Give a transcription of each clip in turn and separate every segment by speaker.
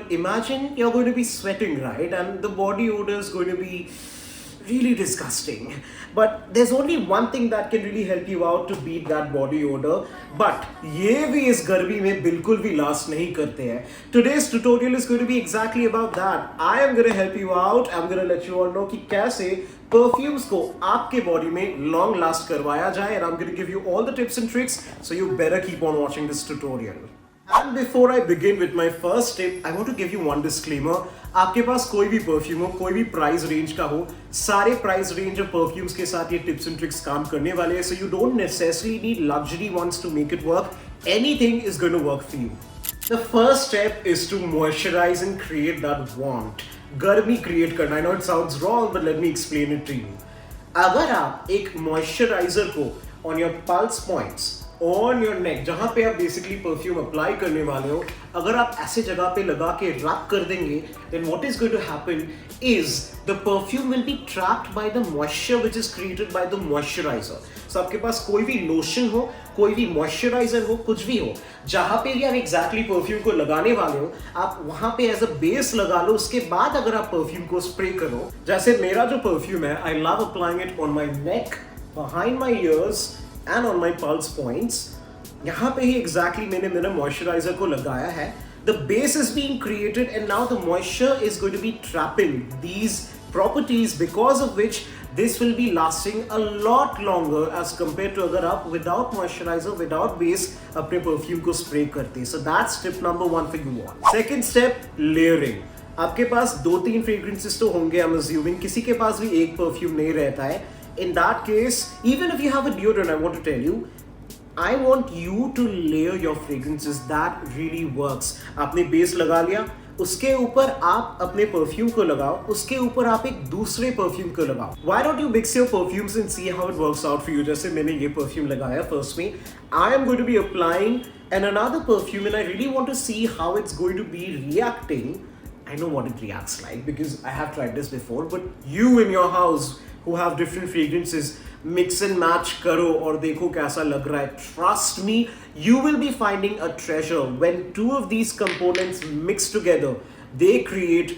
Speaker 1: but imagine you're going to be sweating, right? And the body odor is going to be really disgusting. But there's only one thing that can really help you out to beat that body odor. But ये भी इस गर्मी में बिल्कुल भी last नहीं करते हैं. Today's tutorial is going to be exactly about that. I am going to help you out. I'm going to let you all know कि कैसे perfumes को आपके body में long last करवाया जाए. And I'm going to give you all the tips and tricks. So you better keep on watching this tutorial. And before I begin with my first tip, I want to give you one disclaimer. आपके पास कोई भी perfume हो, कोई भी price range का हो, सारे प्राइस रेंज ऑफ परफ्यूम्स के साथ ये टिप्स एंड ट्रिक्स काम करने वाले हैं. So you don't necessarily need luxury ones to make it work. Anything is going to work for you. The first step is to moisturise and create that warmth. गर्मी create करना. I know it sounds wrong but let me explain it to you. अगर आप एक moisturiser को on your pulse points on your neck, जहां पे आप basically perfume apply करने वाले हो, अगर आप ऐसे जगह पे लगा के रब कर देंगे, then what is going to happen is the perfume will be trapped by the moisture which is created by the moisturiser. So आपके पास कोई भी लोशन हो, कोई भी मॉइस्चराइजर हो, कुछ भी हो, जहां पे भी आप एग्जैक्टली परफ्यूम को लगाने वाले हो, आप वहां पे एज अ बेस लगा लो. उसके बाद अगर आप परफ्यूम को स्प्रे करो, जैसे मेरा जो परफ्यूम है, I love applying it on my neck, behind my years and on my pulse points. यहाँ पे ही exactly मैंने मेरा moisturizer को लगाया है. The base is being created and now the moisture is going to be trapping these properties, because of which this will be lasting a lot longer as compared to अगर आप without moisturizer, without base अपने perfume को spray करते. So that's tip number one for you all. Second step, layering. आपके पास 2-3 fragrances तो होंगे, I'm assuming. किसी के पास भी एक perfume नहीं रहता है. In that case, even if you have a deodorant, I want to tell you, I want you to layer your fragrances. That really works. आपने बेस लगा लिया, उसके ऊपर आप अपने परफ्यूम को लगाओ, उसके ऊपर आप एक दूसरे परफ्यूम को लगाओ. Why don't you mix your perfumes and see how it works out for you? जैसे मैंने ये परफ्यूम लगाया फर्स्ट में, I am going to be applying and another perfume and I really want to see how it's going to be reacting. I know what it reacts like because I have tried this before, but you in your house who have different fragrances, mix and match करो और देखो कैसा लग रहा है. Trust me, you will be finding a treasure. When two of these components mix together, they create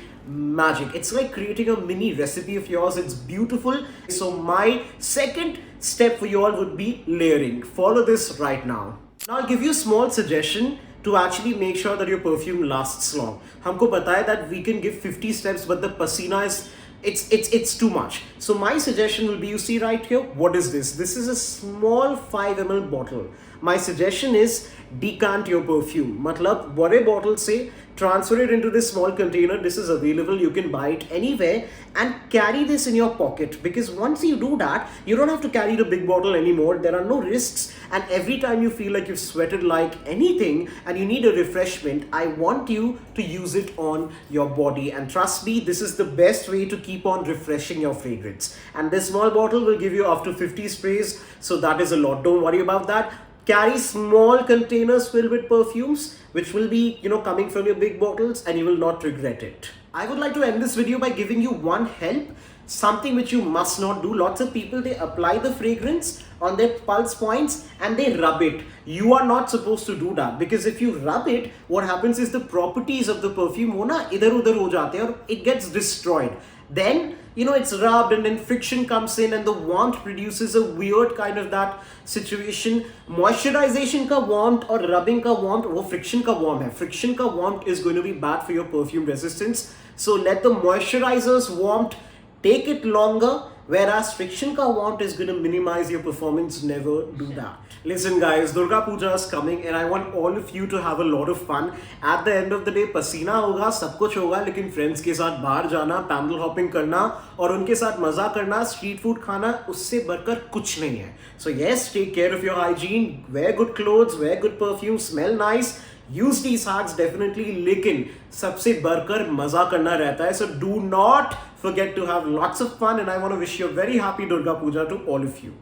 Speaker 1: magic. It's like creating a mini recipe of yours. It's beautiful. So my second step for you all would be layering. Follow this right now. Now I'll give you a small suggestion to actually make sure that your perfume lasts long. हमको पता है that we can give 50 steps, but the pasina is it's too much. So my suggestion will be, you see right here, what is this? This is a small 5 ml bottle. My suggestion is decant your perfume. मतलब बड़े bottle से transfer it into this small container. This is available. You can buy it anywhere and carry this in your pocket, because once you do that, you don't have to carry the big bottle anymore. There are no risks, and every time you feel like you've sweated like anything and you need a refreshment, I want you to use it on your body. And trust me, this is the best way to keep on refreshing your fragrance. And this small bottle will give you up to 50 sprays, so that is a lot. Don't worry about that. Carry small containers filled with perfumes, which will be, coming from your big bottles, and you will not regret it. I would like to end this video by giving you one help, something which you must not do. Lots of people, they apply the fragrance on their pulse points and they rub it. You are not supposed to do that, because if you rub it, what happens is the properties of the perfume wo na idhar udhar ho jate hain aur it gets destroyed. Then it's rubbed and then friction comes in and the warmth produces a weird kind of that situation. Moisturization ka warmth और rubbing ka warmth वो friction का warmth है. Friction का warmth is going to be bad for your perfume resistance. So let the moisturizer's warmth take it longer, whereas friction ka warmth is going to minimize your performance. Never do that. Listen guys, Durga Puja is coming and I want all of you to have a lot of fun. At the end of the day, पसीना होगा, सब कुछ होगा, लेकिन friends के साथ बाहर जाना, पैंडल हॉपिंग करना और उनके साथ मजा करना, स्ट्रीट फूड खाना, उससे बढ़कर कुछ नहीं है. So yes, take care of your hygiene, wear good clothes, wear good perfume, smell nice. Use these hacks definitely, लेकिन सबसे बढ़कर मजा करना रहता है. So do not forget to have lots of fun and I want to wish you a very happy Durga Puja to all of you.